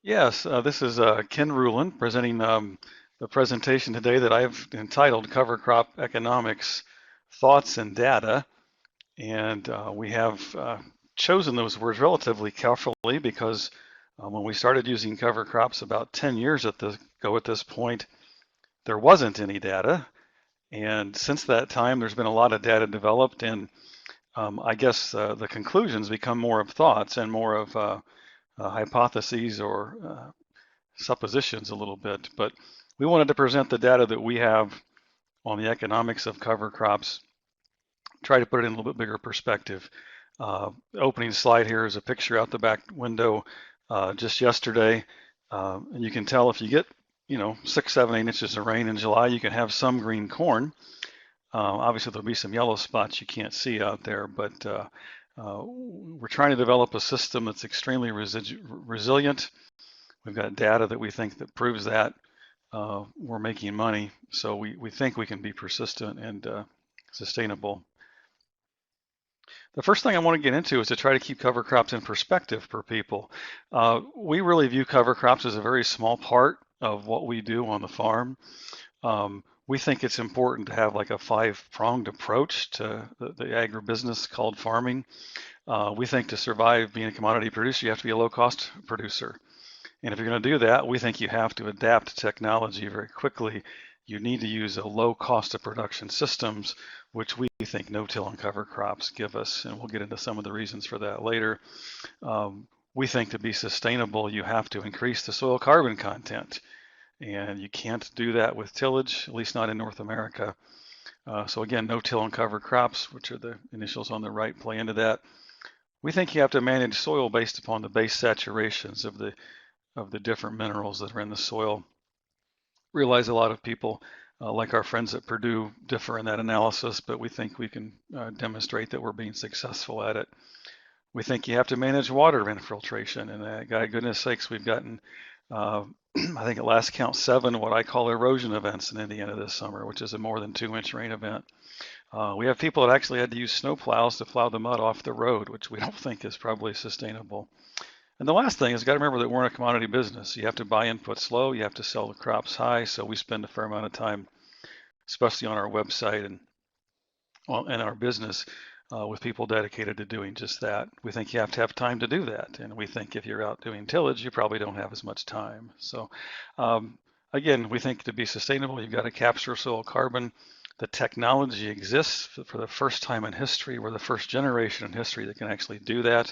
Yes, this is Ken Rulon presenting the presentation today that I've entitled Cover Crop Economics Thoughts and Data. And we have chosen those words relatively carefully because when we started using cover crops about 10 years ago at this point, there wasn't any data. And since that time, there's been a lot of data developed, and I guess the conclusions become more of thoughts and more of hypotheses or suppositions a little bit, but we wanted to present the data that we have on the economics of cover crops, try to put it in a little bit bigger perspective. The opening slide here is a picture out the back window just yesterday, and you can tell if you get 6, 7, 8 inches of rain in July, you can have some green corn. Obviously, there'll be some yellow spots you can't see out there, but we're trying to develop a system that's extremely resilient. We've got data that we think that proves that we're making money. So we think we can be persistent and sustainable. The first thing I want to get into is to try to keep cover crops in perspective for people. We really view cover crops as a very small part of what we do on the farm. We think it's important to have like a 5-pronged approach to the agribusiness called farming. We think to survive being a commodity producer, you have to be a low-cost producer. And if you're going to do that, we think you have to adapt technology very quickly. You need to use a low cost of production systems, which we think no-till and cover crops give us. And we'll get into some of the reasons for that later. We think to be sustainable, you have to increase the soil carbon content. And you can't do that with tillage, at least not in North America. So again, no-till and cover crops, which are the initials on the right, play into that. We think you have to manage soil based upon the base saturations of the different minerals that are in the soil. Realize a lot of people, like our friends at Purdue, differ in that analysis, but we think we can demonstrate that we're being successful at it. We think you have to manage water infiltration, and God goodness sakes, we've gotten, I think at last count, 7 what I call erosion events in Indiana this summer, which is a more than 2-inch rain event. We have people that actually had to use snow plows to plow the mud off the road, which we don't think is probably sustainable. And the last thing is you got to remember that we're in a commodity business. You have to buy inputs low, you have to sell the crops high, so we spend a fair amount of time, especially on our website and in our business, with people dedicated to doing just that. We think you have to have time to do that, and we think if you're out doing tillage, you probably don't have as much time. So again, we think to be sustainable, you've got to capture soil carbon. The technology exists for the first time in history. We're the first generation in history that can actually do that.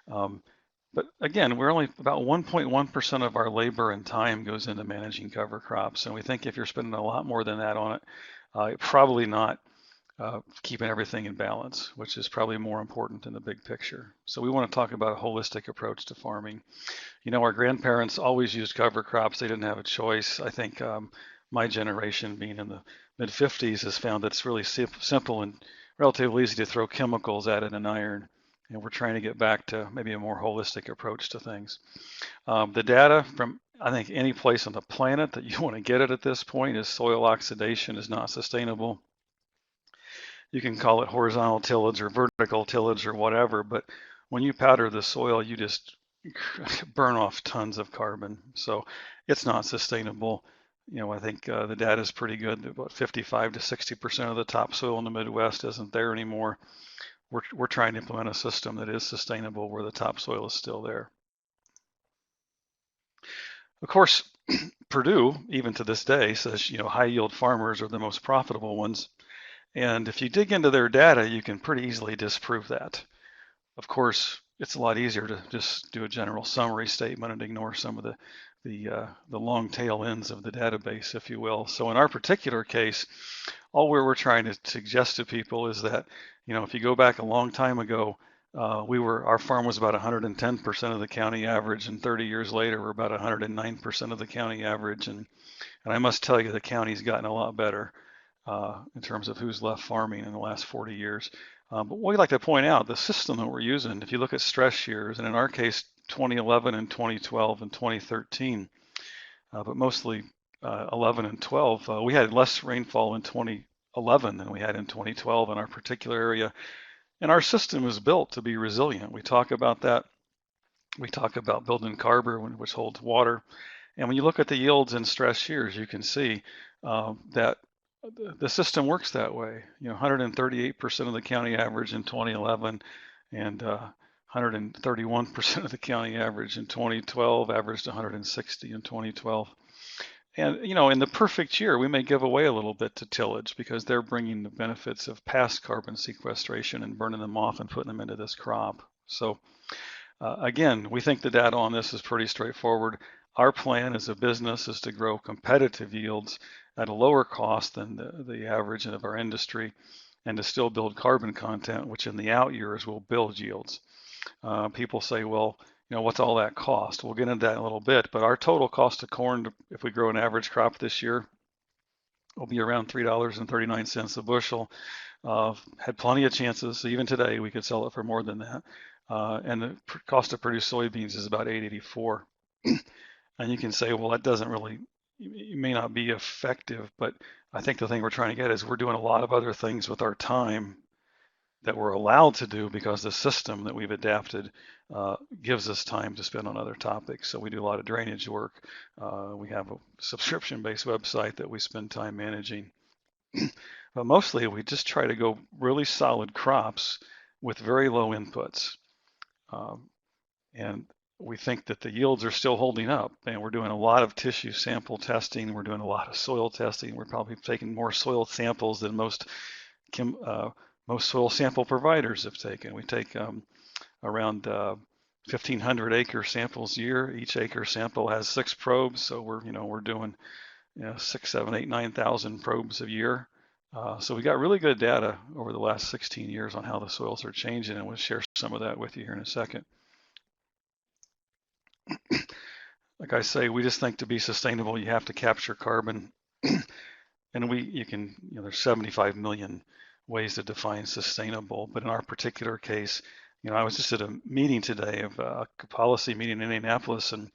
But again, we're only about 1.1% of our labor and time goes into managing cover crops. And we think if you're spending a lot more than that on it, you're probably not keeping everything in balance, which is probably more important in the big picture. So we want to talk about a holistic approach to farming. Our grandparents always used cover crops. They didn't have a choice. I think my generation, being in the mid 50s, has found that it's really simple and relatively easy to throw chemicals at it and iron. And we're trying to get back to maybe a more holistic approach to things. The data from, I think, any place on the planet that you want to get it at this point is soil oxidation is not sustainable. You can call it horizontal tillage or vertical tillage or whatever, but when you powder the soil, you just burn off tons of carbon. So it's not sustainable. I think the data is pretty good. About 55 to 60% of the topsoil in the Midwest isn't there anymore. We're trying to implement a system that is sustainable where the topsoil is still there. Of course, Purdue, even to this day, says high yield farmers are the most profitable ones. And if you dig into their data, you can pretty easily disprove that. Of course, it's a lot easier to just do a general summary statement and ignore some of the long tail ends of the database, if you will. So in our particular case, all we're trying to suggest to people is that, if you go back a long time ago, our farm was about 110% of the county average, and 30 years later, we're about 109% of the county average. And I must tell you, the county's gotten a lot better in terms of who's left farming in the last 40 years. But what we'd like to point out, the system that we're using, if you look at stress years, and in our case, 2011 and 2012 and 2013, but mostly 11 and 12, we had less rainfall in 2011 than we had in 2012 in our particular area. And our system is built to be resilient. We talk about that We talk about building carber, which holds water. And when you look at the yields in stress years, you can see that the system works that way. 138% of the county average in 2011 and 131% of the county average in 2012, averaged 160 in 2012. And, in the perfect year, we may give away a little bit to tillage because they're bringing the benefits of past carbon sequestration and burning them off and putting them into this crop. So again, we think the data on this is pretty straightforward. Our plan as a business is to grow competitive yields at a lower cost than the average of our industry, and to still build carbon content, which in the out years will build yields. People say, well, what's all that cost? We'll get into that in a little bit, but our total cost of corn, if we grow an average crop this year, will be around $3.39 a bushel. Had plenty of chances. Even today, we could sell it for more than that. And the cost to produce soybeans is about $8.84. And you can say, well, that doesn't really, it may not be effective, but I think the thing we're trying to get is we're doing a lot of other things with our time that we're allowed to do because the system that we've adapted gives us time to spend on other topics. So we do a lot of drainage work. We have a subscription-based website that we spend time managing. But mostly we just try to go really solid crops with very low inputs. And we think that the yields are still holding up, and we're doing a lot of tissue sample testing. We're doing a lot of soil testing. We're probably taking more soil samples than most soil sample providers have taken. We take around 1,500 acre samples a year. Each acre sample has 6 probes, so we're doing 6, 7, 8, 9,000 probes a year. So we got really good data over the last 16 years on how the soils are changing, and we'll share some of that with you here in a second. Like I say, we just think to be sustainable, you have to capture carbon. And there's 75 million ways to define sustainable. But in our particular case, I was just at a meeting today, of a policy meeting in Indianapolis, and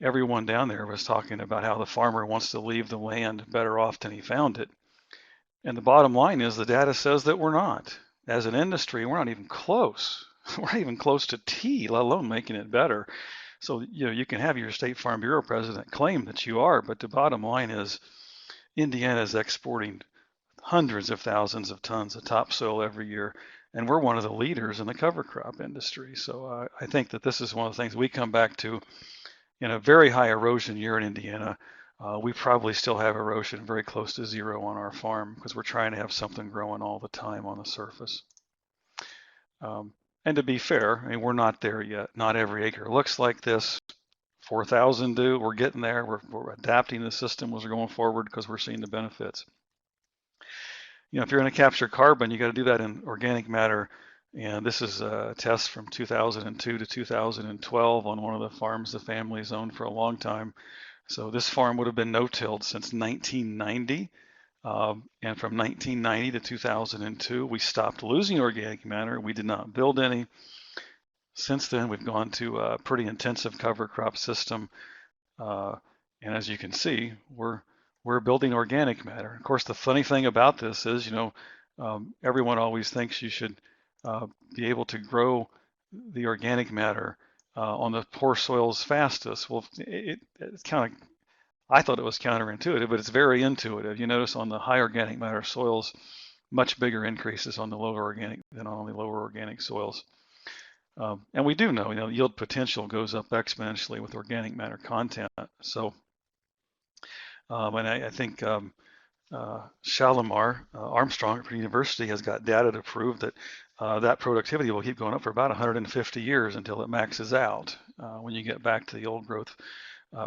everyone down there was talking about how the farmer wants to leave the land better off than he found it. And the bottom line is the data says that we're not. As an industry, we're not even close. We're not even close to T, let alone making it better. So, you can have your State Farm Bureau president claim that you are, but the bottom line is Indiana is exporting hundreds of thousands of tons of topsoil every year, and we're one of the leaders in the cover crop industry. So I think that this is one of the things we come back to in a very high erosion year in Indiana. We probably still have erosion very close to zero on our farm because we're trying to have something growing all the time on the surface. And to be fair, we're not there yet. Not every acre looks like this. 4,000 do. We're getting there. We're adapting the system as we're going forward because we're seeing the benefits. If you're going to capture carbon, you got to do that in organic matter. And this is a test from 2002 to 2012 on one of the farms the family's owned for a long time. So this farm would have been no-tilled since 1990. And from 1990 to 2002, we stopped losing organic matter. We did not build any. Since then, we've gone to a pretty intensive cover crop system. And as you can see, we're building organic matter. Of course, the funny thing about this is, everyone always thinks you should be able to grow the organic matter on the poor soils fastest. Well, it's kind of, I thought it was counterintuitive, but it's very intuitive. You notice on the high organic matter soils, much bigger increases on the lower organic than on the lower organic soils. And we do know, yield potential goes up exponentially with organic matter content. So, and I think Shalimar Armstrong at Purdue University has got data to prove that that productivity will keep going up for about 150 years until it maxes out. When you get back to the old growth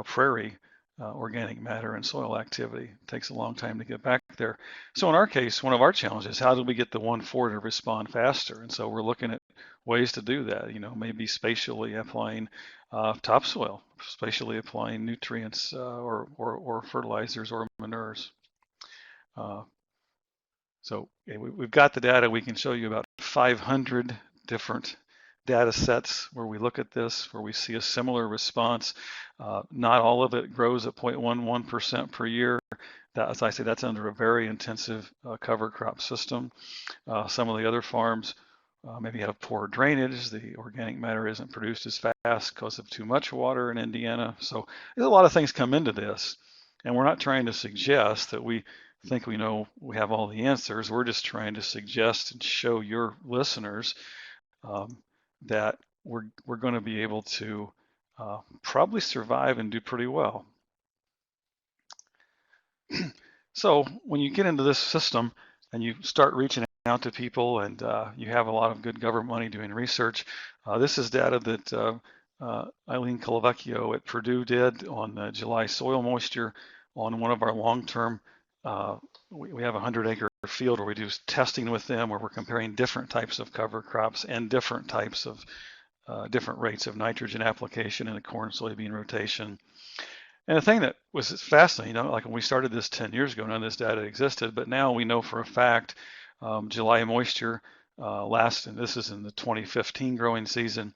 prairie organic matter and soil activity, it takes a long time to get back there. So in our case, one of our challenges is how do we get the 1,4 to respond faster? And so we're looking at ways to do that. Maybe spatially applying topsoil, spatially applying nutrients or fertilizers or manures. So we've got the data. We can show you about 500 different data sets where we look at this, where we see a similar response. Not all of it grows at 0.11% per year. That, as I say, that's under a very intensive cover crop system. Some of the other farms maybe have poor drainage. The organic matter isn't produced as fast because of too much water in Indiana. So there's a lot of things come into this. And we're not trying to suggest that we think we know we have all the answers. We're just trying to suggest and show your listeners um, that we're going to be able to probably survive and do pretty well. So when you get into this system and you start reaching out to people and you have a lot of good government money doing research, this is data that Eileen Colavecchio at Purdue did on July soil moisture on one of our long-term, we have a 100-acre field where we do testing with them where we're comparing different types of cover crops and different types of different rates of nitrogen application in the corn soybean rotation. And the thing that was fascinating, like when we started this 10 years ago, none of this data existed, but now we know for a fact July moisture lasts, and this is in the 2015 growing season.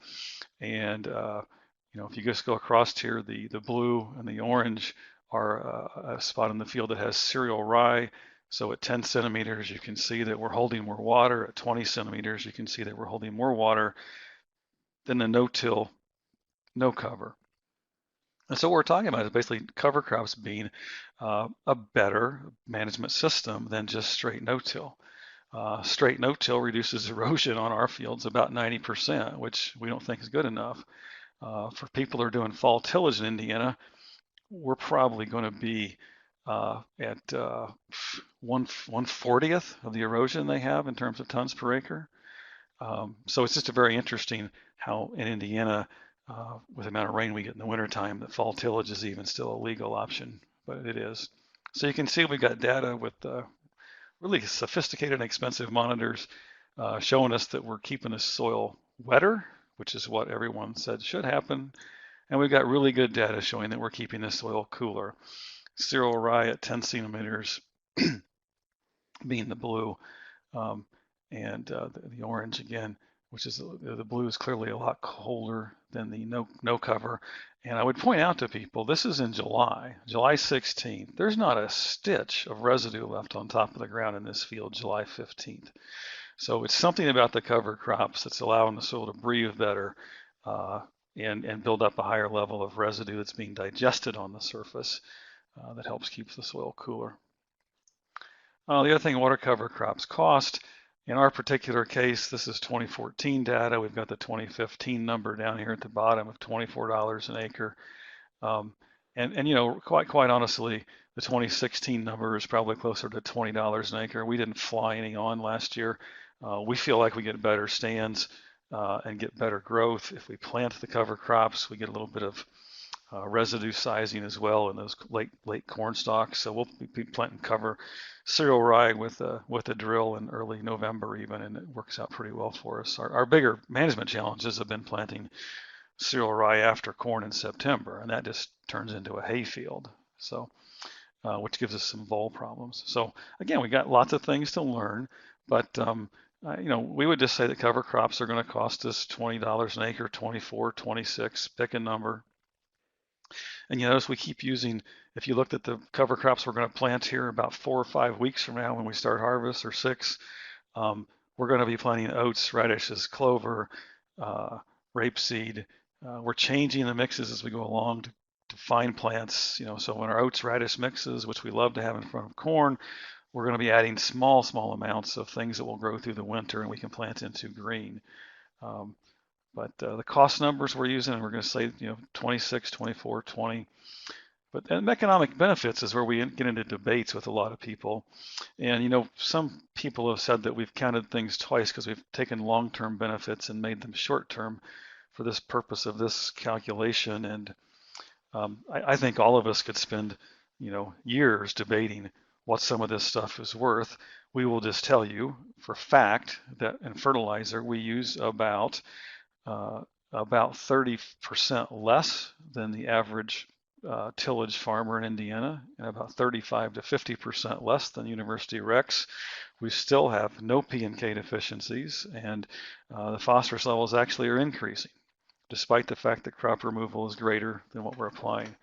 And if you just go across here, the blue and the orange are a spot in the field that has cereal rye. So at 10 centimeters, you can see that we're holding more water. At 20 centimeters, you can see that we're holding more water than the no-till, no cover. And so what we're talking about is basically cover crops being a better management system than just straight no-till. Straight no-till reduces erosion on our fields about 90%, which we don't think is good enough. For people who are doing fall tillage in Indiana, we're probably going to be at 1/40th of the erosion they have in terms of tons per acre. So it's just a very interesting how in Indiana, with the amount of rain we get in the wintertime, that fall tillage is even still a legal option, but it is. So you can see we've got data with really sophisticated and expensive monitors showing us that we're keeping the soil wetter, which is what everyone said should happen. And we've got really good data showing that we're keeping the soil cooler. Cereal rye at 10 centimeters being the blue, and the orange again, which is the blue is clearly a lot colder than the no cover. And I would point out to people, this is in July 16th. There's not a stitch of residue left on top of the ground in this field July 15th. So it's something about the cover crops that's allowing the soil to breathe better and build up a higher level of residue that's being digested on the surface that helps keep the soil cooler. The other thing water cover crops cost, in our particular case, this is 2014 data. We've got the 2015 number down here at the bottom of $24 an acre. And quite honestly, the 2016 number is probably closer to $20 an acre. We didn't fly any on last year. We feel like we get better stands and get better growth if we plant the cover crops. We get a little bit of residue sizing as well in those late corn stalks. So we'll be planting cover cereal rye with a drill in early November even, and it works out pretty well for us. Our bigger management challenges have been planting cereal rye after corn in September, and that just turns into a hay field. So, which gives us some vole problems. So again, we got lots of things to learn, but we would just say that cover crops are going to cost us $20 an acre, 24, 26, pick a number. And you notice we keep using, if you looked at the cover crops we're going to plant here about 4 or 5 weeks from now when we start harvest, or 6, we're going to be planting oats, radishes, clover, rapeseed. We're changing the mixes as we go along to find plants. So when our oats radish mixes, which we love to have in front of corn, we're going to be adding small amounts of things that will grow through the winter and we can plant into green. But the cost numbers we're using, we're going to say 26, 24, 20. But then economic benefits is where we get into debates with a lot of people. And some people have said that we've counted things twice because we've taken long-term benefits and made them short-term for this purpose of this calculation. And I think all of us could spend years debating what some of this stuff is worth. We will just tell you for fact that in fertilizer we use about 30% less than the average tillage farmer in Indiana, and about 35 to 50% less than University Rex. We still have no P&K deficiencies, and the phosphorus levels actually are increasing, despite the fact that crop removal is greater than what we're applying.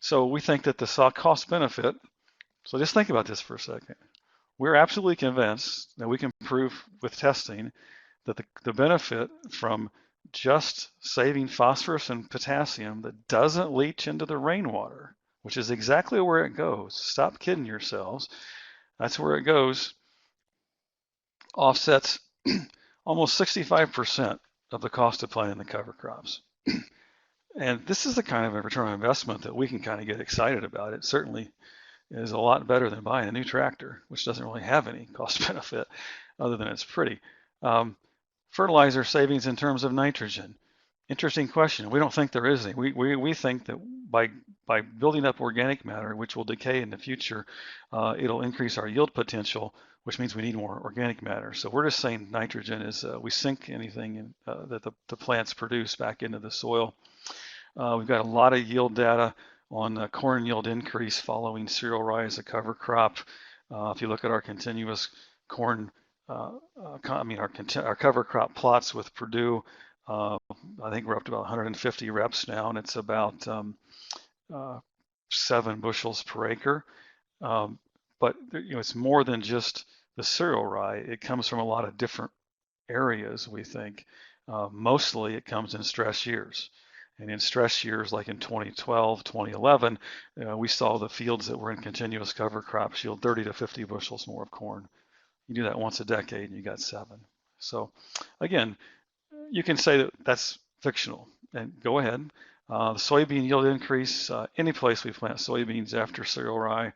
So we think that the cost benefit, so just think about this for a second. we're absolutely convinced that we can prove with testing that the benefit from just saving phosphorus and potassium that doesn't leach into the rainwater, which is exactly where it goes. Stop kidding yourselves. That's where it goes. Offsets almost 65% of the cost of planting the cover crops. And this is the kind of a return on investment that we can kind of get excited about. It certainly is a lot better than buying a new tractor, which doesn't really have any cost benefit other than it's pretty. Fertilizer savings in terms of nitrogen. Interesting question. We don't think there is any. We think that by building up organic matter, which will decay in the future, it'll increase our yield potential, which means we need more organic matter. So we're just saying nitrogen is, we sink anything that the plants produce back into the soil. We've got a lot of yield data on corn yield increase following cereal rye as a cover crop. If you look at our continuous corn, our cover crop plots with Purdue, I think we're up to about 150 reps now, and it's about 7 bushels per acre. But it's more than just the cereal rye. It comes from a lot of different areas, we think. Mostly it comes in stress years. And in stress years, like in 2012, 2011, we saw the fields that were in continuous cover crops yield 30 to 50 bushels more of corn. You do that once a decade and you got 7. So again, you can say that that's fictional, and go ahead. The soybean yield increase, any place we plant soybeans after cereal rye,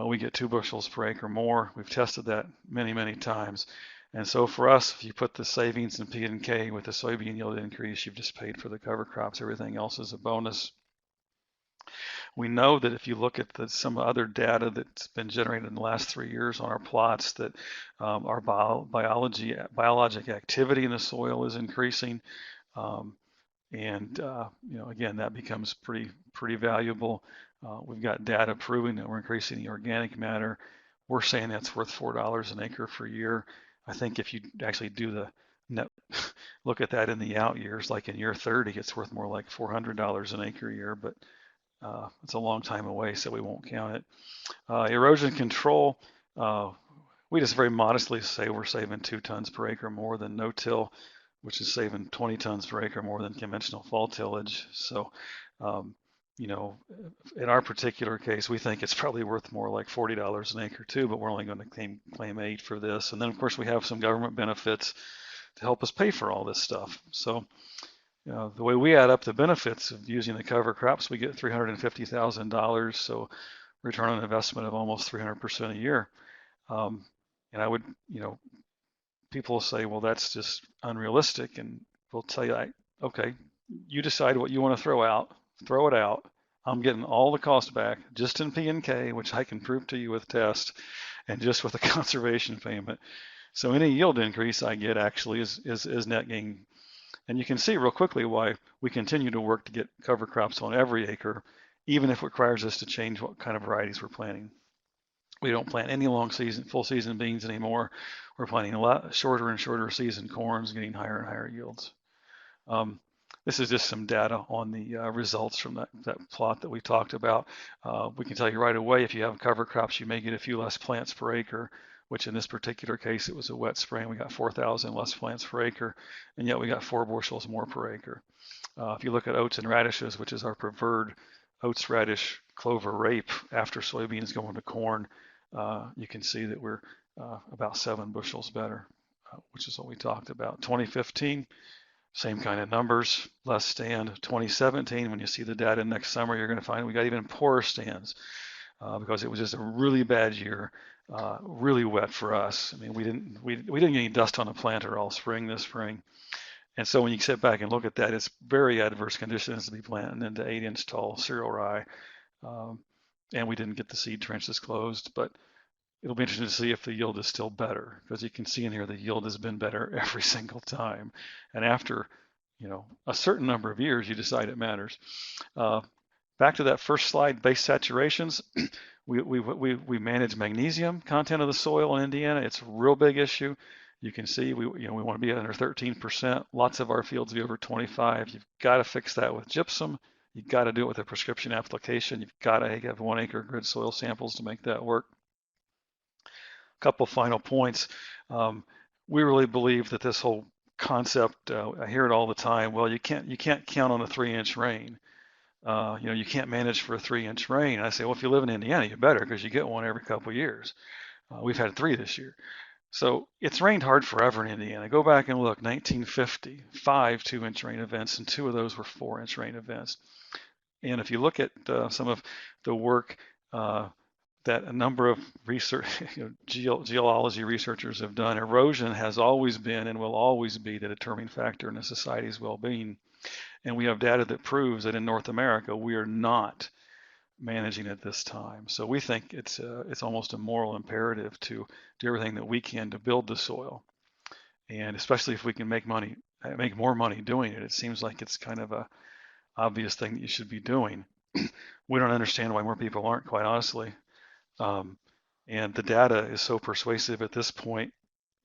we get 2 bushels per acre more. We've tested that many, many times. And so for us, if you put the savings in P and K with the soybean yield increase, you've just paid for the cover crops. Everything else is a bonus. We know that if you look at some other data that's been generated in the last 3 years on our plots, that our biologic activity in the soil is increasing. Again, that becomes pretty valuable. We've got data proving that we're increasing the organic matter. We're saying that's worth $4 an acre per year. I think if you actually do the net, look at that in the out years, like in year 30, it's worth more like $400 an acre a year, but it's a long time away, so we won't count it. Erosion control, we just very modestly say we're saving 2 tons per acre more than no-till, which is saving 20 tons per acre more than conventional fall tillage. So, in our particular case, we think it's probably worth more like $40 an acre too, but we're only going to claim 8 for this. And then of course we have some government benefits to help us pay for all this stuff. So, the way we add up the benefits of using the cover crops, we get $350,000. So return on investment of almost 300% a year. And I would, people will say, well, that's just unrealistic. And we'll tell you, okay, you decide what you want to throw it out. I'm getting all the cost back just in P and K, which I can prove to you with tests, and just with a conservation payment. So any yield increase I get actually is net gain. And you can see real quickly why we continue to work to get cover crops on every acre, even if it requires us to change what kind of varieties we're planting. We don't plant any full season beans anymore. We're planting a lot shorter and shorter season corns, getting higher and higher yields. This is just some data on the results from that plot that we talked about. We can tell you right away, if you have cover crops, you may get a few less plants per acre, which in this particular case, it was a wet spring. We got 4,000 less plants per acre, and yet we got 4 bushels more per acre. If you look at oats and radishes, which is our preferred oats, radish, clover, rape after soybeans go into corn, you can see that we're about 7 bushels better, which is what we talked about. 2015, same kind of numbers, less stand. 2017, when you see the data next summer, you're going to find we got even poorer stands because it was just a really bad year, really wet for us. I mean, we didn't get any dust on the planter all spring this spring. And so when you sit back and look at that, it's very adverse conditions to be planting into 8-inch tall cereal rye. And we didn't get the seed trenches closed, but it'll be interesting to see if the yield is still better, because you can see in here the yield has been better every single time. And after, a certain number of years, you decide it matters. Back to that first slide, base saturations. We manage magnesium content of the soil in Indiana. It's a real big issue. You can see we want to be at under 13%. Lots of our fields be over 25. You've got to fix that with gypsum. You've got to do it with a prescription application. You've got to have 1 acre grid soil samples to make that work. couple final points. We really believe that this whole concept, I hear it all the time. Well, you can't count on a 3-inch rain. You can't manage for a 3-inch rain. And I say, well, if you live in Indiana, you better, because you get one every couple of years. We've had 3 this year. So it's rained hard forever in Indiana. Go back and look, 1950, 5 2-inch rain events, and 2 of those were 4-inch rain events. And if you look at some of the work that a number of research, geology researchers have done, erosion has always been and will always be the determining factor in a society's well-being. And we have data that proves that in North America, we are not managing at this time. So we think it's almost a moral imperative to do everything that we can to build the soil. And especially if we can make more money doing it. It seems like it's kind of a obvious thing that you should be doing. We don't understand why more people aren't, quite honestly. And the data is so persuasive at this point.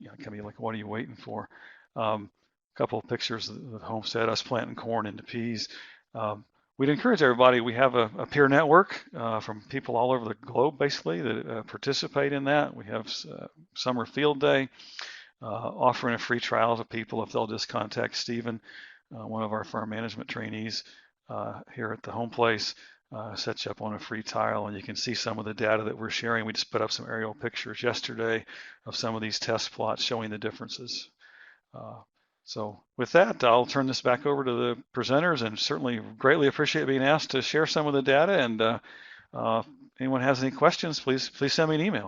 It can be like, what are you waiting for? A couple of pictures of the homestead, us planting corn into peas. We'd encourage everybody. We have a peer network from people all over the globe, basically, that participate in that. We have summer field day, offering a free trial to people if they'll just contact Stephen, one of our farm management trainees here at the home place. Set you up on a free tile, and you can see some of the data that we're sharing. We just put up some aerial pictures yesterday of some of these test plots showing the differences. So with that, I'll turn this back over to the presenters, and certainly greatly appreciate being asked to share some of the data. And anyone has any questions, please send me an email.